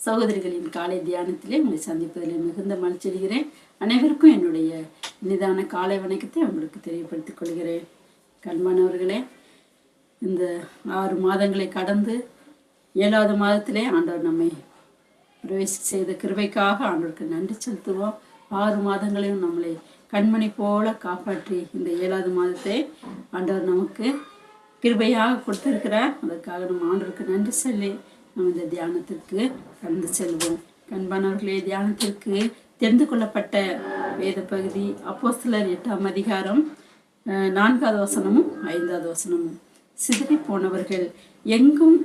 சகோதரிகளின் காலை தியானத்திலே உங்களை சந்திப்பதில் மிகுந்த மகிழ்ச்சி அடைகிறேன். அனைவருக்கும் என்னுடைய நிதான காலை வணக்கத்தை உங்களுக்கு தெரியப்படுத்திக் கொள்கிறேன். கண்மானவர்களே, இந்த 6 மாதங்களை கடந்து 7வது மாதத்திலே ஆண்டவர் நம்மை பிரவேசி செய்த கிருபைக்காக ஆண்டவருக்கு நன்றி செலுத்துவோம். 6 மாதங்களையும் நம்மளை கண்மணி போல காப்பாற்றி இந்த 7வது மாதத்தை ஆண்டவர் நமக்கு கிருபையாக கொடுத்திருக்கிறார். அதற்காக நம்ம ஆண்டவருக்கு நன்றி சொல்லி நம்ம இந்த தியானத்திற்கு கடந்து செல்வோம். கண்பானவர்களே, தியானத்திற்கு தெரிந்து கொள்ளப்பட்ட வேத பகுதி அப்போஸ்தலர் 8ஆம் அதிகாரம் 4வது வசனமும் 5வது வசனமும். சிதறி போனவர்கள் எங்கும்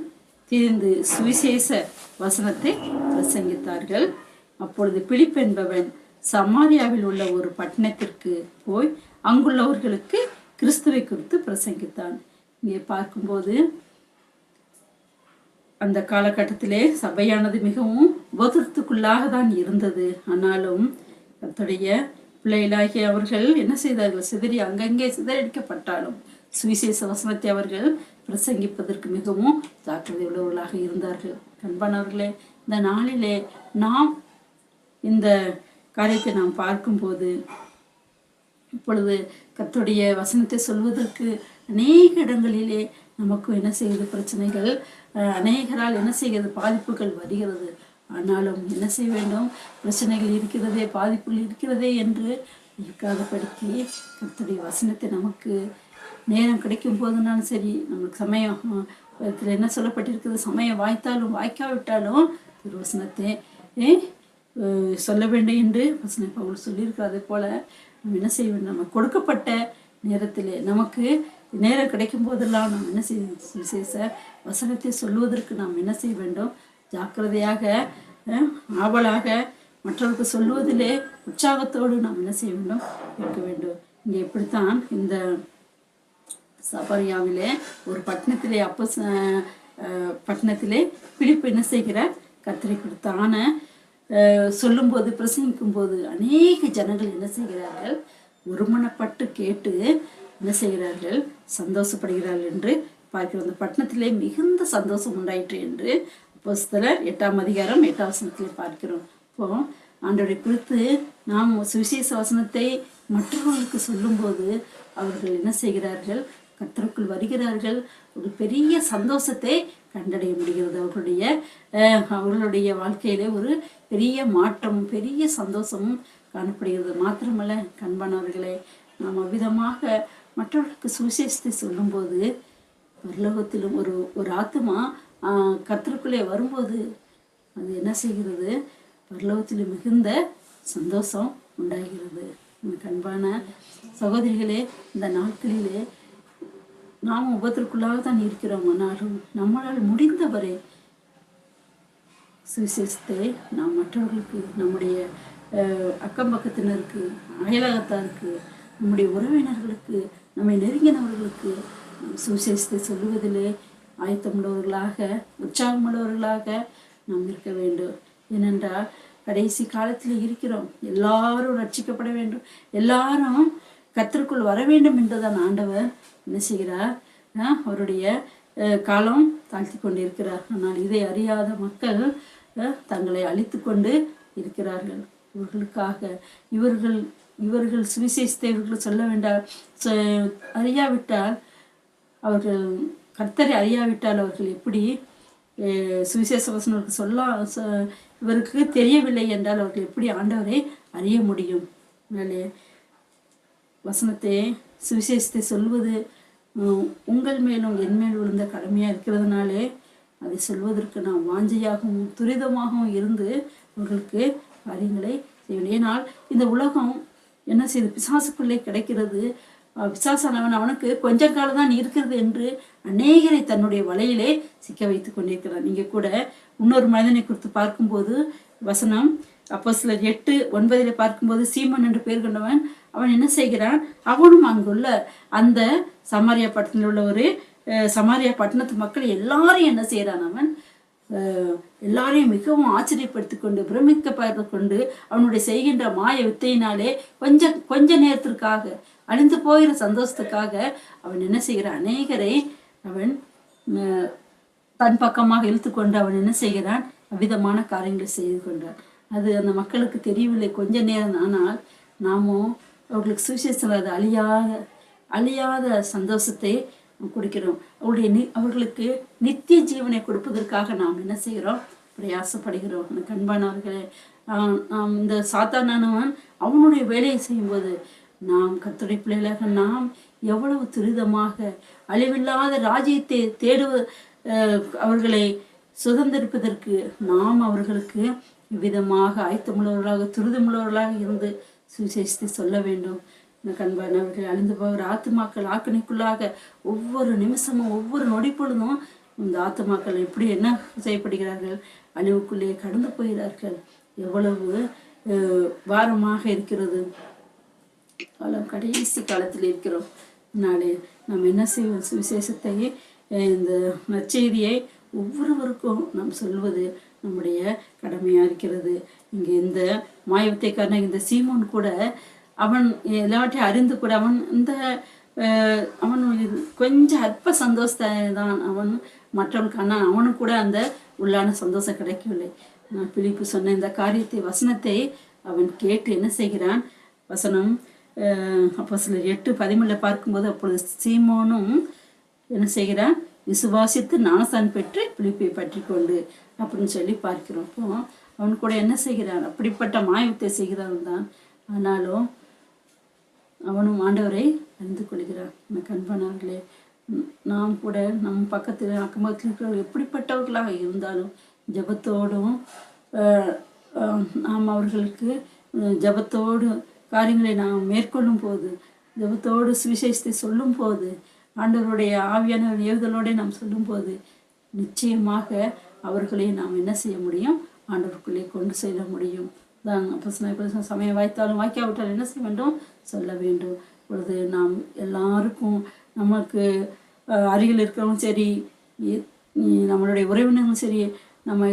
திரிந்து சுவிசேஷ வசனத்தை பிரசங்கித்தார்கள். அப்பொழுது பிலிப்பு என்பவன் சமாரியாவில் உள்ள ஒரு பட்டணத்திற்கு போய் அங்குள்ளவர்களுக்கு கிறிஸ்துவை குறித்து பிரசங்கித்தான். இங்கே பார்க்கும்போது அந்த காலகட்டத்திலே சபையானது மிகவும் உபத்திரத்துக்குள்ளாக தான் இருந்தது. ஆனாலும் கர்த்தருடைய பிள்ளைகளாகிய அவர்கள் என்ன செய்தார்கள்? சிதறி அங்கங்கே சிதறடிக்கப்பட்டாலும் சுவிசேஷ வசனத்தை அவர்கள் பிரசங்கிப்பதற்கு மிகவும் ஜாக்கிரதை உள்ளவர்களாக இருந்தார்கள். கண்பானவர்களே, இந்த நாளிலே நாம் இந்த காரியத்தை நாம் பார்க்கும்போது இப்பொழுது கர்த்தருடைய வசனத்தை சொல்வதற்கு அநேக இடங்களிலே நமக்கும் என்ன செய்கிறது? பிரச்சனைகள் அநேகரால் என்ன செய்கிறது? பாதிப்புகள் வருகிறது. ஆனாலும் என்ன செய்ய வேண்டும்? பிரச்சனைகள் இருக்கிறதே, பாதிப்புகள் இருக்கிறதே என்று இருக்காதபடிக்கு கர்த்தருடைய வசனத்தை நமக்கு நேரம் கிடைக்கும் போதுனாலும் சரி, நமக்கு சமயம் இதில் என்ன சொல்லப்பட்டிருக்கிறது? சமயம் வாய்த்தாலும் வாய்க்காவிட்டாலும் திருவசனத்தை சொல்ல வேண்டும் என்று வசன பவுல் சொல்லியிருக்கிறது. அதே போல் நம்ம என்ன செய்ய வேண்டும்? நம்ம கொடுக்கப்பட்ட நேரத்தில் நமக்கு நேரம் கிடைக்கும் போதெல்லாம் நாம் என்ன செய்ய விசேஷ வசனத்தை சொல்வதற்கு நாம் என்ன செய்ய வேண்டும்? ஜாக்கிரதையாக ஆவலாக மற்றவருக்கு சொல்வதிலே உற்சாகத்தோடு நாம் என்ன செய்ய வேண்டும்? இருக்க வேண்டும். இங்கே எப்படித்தான் இந்த சபரியாவிலே ஒரு பட்டணத்திலே பட்டணத்திலே பிலிப்பு என்ன செய்கிறார்? கர்த்தரை கொடுத்தான சொல்லும்போது பிரசங்கிக்கும் போது அநேக ஜனங்கள் என்ன செய்கிறார்கள்? ஒருமனப்பட்டு கேட்டு என்ன செய்கிறார்கள்? சந்தோஷப்படுகிறார்கள் என்று பார்க்கிறோம். அந்த பட்டணத்திலே மிகுந்த சந்தோஷம் உண்டாயிற்று என்று அப்போஸ்தலர் 8ஆம் அதிகாரம் 8ஆம் வசனத்திலே பார்க்கிறோம். இப்போ ஆண்டவரை குறித்து நாம் சுவிசேஷ வசனத்தை மற்றவர்களுக்கு சொல்லும்போது அவர்கள் என்ன செய்கிறார்கள்? கர்த்தருக்குள் வருகிறார்கள். ஒரு பெரிய சந்தோஷத்தை கண்டடைய முடிகிறது. அவர்களுடைய வாழ்க்கையிலே ஒரு பெரிய மாற்றம், பெரிய சந்தோஷமும் காணப்படுகிறது. மாத்திரமல்ல கண்பானவர்களே, நாம் அவ்விதமாக மற்றவர்களுக்கு சுவிசேஷத்தை சொல்லும்போது பரலோகத்திலும் ஒரு ஆத்மா கர்த்தருக்குள்ளே வரும்போது அது என்ன செய்கிறது? பரலோகத்திலும் மிகுந்த சந்தோஷம் உண்டாகிறது. கண்பான சகோதரிகளே, இந்த நாட்களிலே நாம் உபத்திற்குள்ளாக தான் இருக்கிறோம். ஆனாலும் நம்மளால் முடிந்தவரை சுவிசேஷத்தை நாம் மற்றவர்களுக்கு, நம்முடைய அக்கம் பக்கத்தினருக்கு, அயலகத்தாருக்கு, நம்முடைய உறவினர்களுக்கு, நம்மை நெருங்கினவர்களுக்கு சுவிசேஷத்தை சொல்லுவதிலே ஆயத்தமுள்ளவர்களாக, உற்சாகமுள்ளவர்களாக நாம் இருக்க வேண்டும். ஏனென்றால் கடைசி காலத்தில் இருக்கிறோம். எல்லாரும் ரட்சிக்கப்பட வேண்டும், எல்லாரும் கர்த்தருக்குள் வர வேண்டும் என்றுதான் ஆண்டவர் என்ன செய்கிறார்? அவருடைய காலம் தாழ்த்தி கொண்டு இருக்கிறார். ஆனால் இதை அறியாத மக்கள் தங்களை அழித்து கொண்டு இருக்கிறார்கள். இவர்களுக்காக இவர்கள் சுவிசேஷத்தை இவர்கள் சொல்ல வேண்டாம். அறியாவிட்டால் அவர்கள் கர்த்தரை அறியாவிட்டால் அவர்கள் எப்படி சுவிசேஷ வசனங்களுக்கு இவருக்கு தெரியவில்லை என்றால் அவர்கள் எப்படி ஆண்டவரை அறிய முடியும்? அதனாலே வசனத்தை சுவிசேஷத்தை சொல்வது உங்கள் மேலும் என் மேல் விழுந்த கடமையாக இருக்கிறதுனாலே அதை சொல்வதற்கு நாம் வாஞ்சையாகவும் துரிதமாகவும் இருந்து அவர்களுக்கு காரியங்களை செய்யணும். ஏனால் இந்த உலகம் என்ன செய்யுது? பிசாசுக்குள்ளே கிடைக்கிறது. பிசாசானவன் அவனுக்கு கொஞ்ச காலம் தான் இருக்கிறது என்று அநேகரை தன்னுடைய வலையிலே சிக்க வைத்து கொண்டிருக்கிறான். நீங்கள் கூட இன்னொரு மனிதனை குறித்து பார்க்கும்போது வசனம் அப்போஸ்தலர் 8:9 பார்க்கும்போது சீமோன் என்று பெயர் கொண்டவன் அவன் என்ன செய்கிறான்? அவனும் அங்குள்ள அந்த சமாரியா பட்டணத்தில் உள்ள ஒரு சமாரியா பட்டணத்து மக்கள் எல்லாரையும் என்ன செய்கிறான்? அவன் எல்லாரையும் மிகவும் ஆச்சரியப்படுத்தி கொண்டு பிரமிக்கப்படுத்தி கொண்டு அவனுடைய செய்கின்ற மாய வித்தையினாலே கொஞ்ச நேரத்திற்காக அழிந்து போகிற சந்தோஷத்துக்காக அவன் என்ன செய்கிறான்? அநேகரை அவன் தன் பக்கமாக இழுத்து கொண்டு அவன் என்ன செய்கிறான்? அவ்விதமான காரியங்களை செய்து கொண்டார். அது அந்த மக்களுக்கு தெரியவில்லை கொஞ்ச நேரம். ஆனால் நாமும் அவர்களுக்கு சுவிசேஷம் அது அழியாத சந்தோஷத்தை கொடுக்கிறோம். அவர்களுக்கு நித்திய ஜீவனை கொடுப்பதற்காக நாம் என்ன செய்கிறோம்? பிரயாசப்படுகிறோம். எனக்கு அன்பானவர்களே, இந்த சாத்தானவன் அவனுடைய வேலையை செய்யும்போது நாம் கர்த்தருடைய பிள்ளைகளாக நாம் எவ்வளவு துரிதமாக அழிவில்லாத ராஜ்யத்தை அவர்களை சுதந்திரிப்பதற்கு நாம் அவர்களுக்கு விதமாக ஆயத்தமுள்ளவர்களாக துரிதமுள்ளவர்களாக இருந்து சுவிசேஷத்தை சொல்ல வேண்டும். இந்த கண்பானவர்கள் அழிந்து போகிற ஆத்துமாக்கள் ஆக்கணிக்குள்ளாக ஒவ்வொரு நிமிஷமும் ஒவ்வொரு நொடி பொழுதும் இந்த ஆத்துமாக்கள் எப்படி என்ன செய்யப்படுகிறார்கள்? அழிவுக்குள்ளே கடந்து போகிறார்கள். எவ்வளவு வாரமாக இருக்கிறது காலம், கடைசி காலத்தில் இருக்கிறோம். நாளே நாம் என்ன செய்வோம்? சுவிசேஷத்தை, இந்த நற்செய்தியை ஒவ்வொருவருக்கும் நாம் சொல்வது நம்முடைய கடமையாக இருக்கிறது. இங்கே இந்த மாயவத்தைக்காரன் இந்த சீமோன் கூட அவன் எல்லாவற்றையும் அறிந்து கூட அவன் கொஞ்சம் அற்ப சந்தோஷத்தை தான் அவன் மற்றவனுக்கான அவனுக்கு கூட அந்த உள்ளான சந்தோஷம் கிடைக்கவில்லை. நான் பிலிப்பு சொன்ன இந்த காரியத்தை வசனத்தை அவன் கேட்டு என்ன செய்கிறான்? வசனம் அப்போஸ்தலர் 8:13 பார்க்கும்போது, அப்பொழுது சீமோனும் என்ன செய்கிறான்? விசுவாசித்து ஞானஸ்நானம் பெற்று பிலிப்பை பற்றி கொண்டு அப்படின்னு சொல்லி பார்க்கிறோம். அப்போ அவன் கூட என்ன செய்கிறான்? அப்படிப்பட்ட மாயத்தை செய்கிறவன் தான். ஆனாலும் அவனும் ஆண்டவரை அறிந்து கொள்கிறான். எனக்கு அன்பானவர்களே, நாம் கூட நம் பக்கத்தில் அக்கம்பக்கத்தில் இருக்கிறவர்கள் எப்படிப்பட்டவர்களாக இருந்தாலும் ஜபத்தோடும் நாம் அவர்களுக்கு ஜபத்தோடு காரியங்களை நாம் மேற்கொள்ளும் போது, ஜபத்தோடு சுவிசேஷத்தை சொல்லும் போது, ஆண்டவருடைய ஆவியான ஏவுதலோடு நாம் சொல்லும்போது நிச்சயமாக அவர்களை நாம் என்ன செய்ய முடியும்? ஆண்டவருக்குள்ளே கொண்டு செல்ல முடியும். தான் அப்போ சமயம் வாய்த்தாலும் வாய்க்காவிட்டாலும் என்ன செய்ய வேண்டும்? சொல்ல வேண்டும். பொழுது நாம் எல்லாருக்கும், நமக்கு அருகில் இருக்கிறவங்க சரி, நம்மளுடைய உறவினர்களும் சரி, நம்ம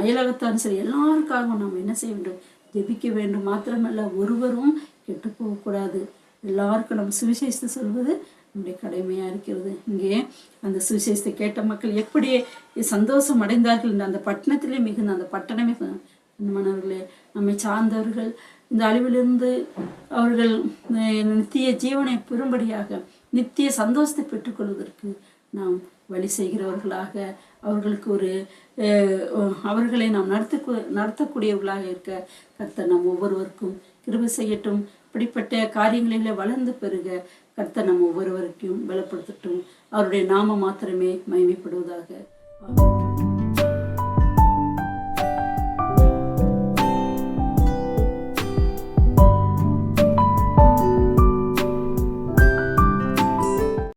அயலகத்தாரும் சரி, எல்லாருக்காகவும் நாம் என்ன செய்ய வேண்டும்? ஜெபிக்க வேண்டும். மாத்திரமல்ல, ஒருவரும் கெட்டு போகக்கூடாது. எல்லாருக்கும் நம்ம சுவிசேஷத்தை சொல்வது நம்முடைய கடமையாக இருக்கிறது. இங்கே அந்த சுவிசேஷத்தை கேட்ட மக்கள் எப்படி சந்தோஷம் அடைந்தார்கள் என்று அந்த பட்டணத்திலே மிகுந்த அந்த பட்டணமே மனவர்களே, நம்மை சார்ந்தவர்கள் இந்த அழிவிலிருந்து அவர்கள் நித்திய ஜீவனை பெறும்படியாக நித்திய சந்தோஷத்தை பெற்றுக்கொள்வதற்கு நாம் வழி செய்கிறவர்களாக, அவர்களுக்கு அவர்களை நாம் நடத்தக்கூடியவர்களாக இருக்க கர்த்தர் நாம் ஒவ்வொருவருக்கும் கிருபை செய்யட்டும். இப்படிப்பட்ட காரியங்களில் வளர்ந்து பெருக கர்த்தர் நம் ஒவ்வொருவருக்கும் பலப்படுத்தட்டும். அவருடைய நாமம் மாத்திரமே மகிமைப்படுவதாக.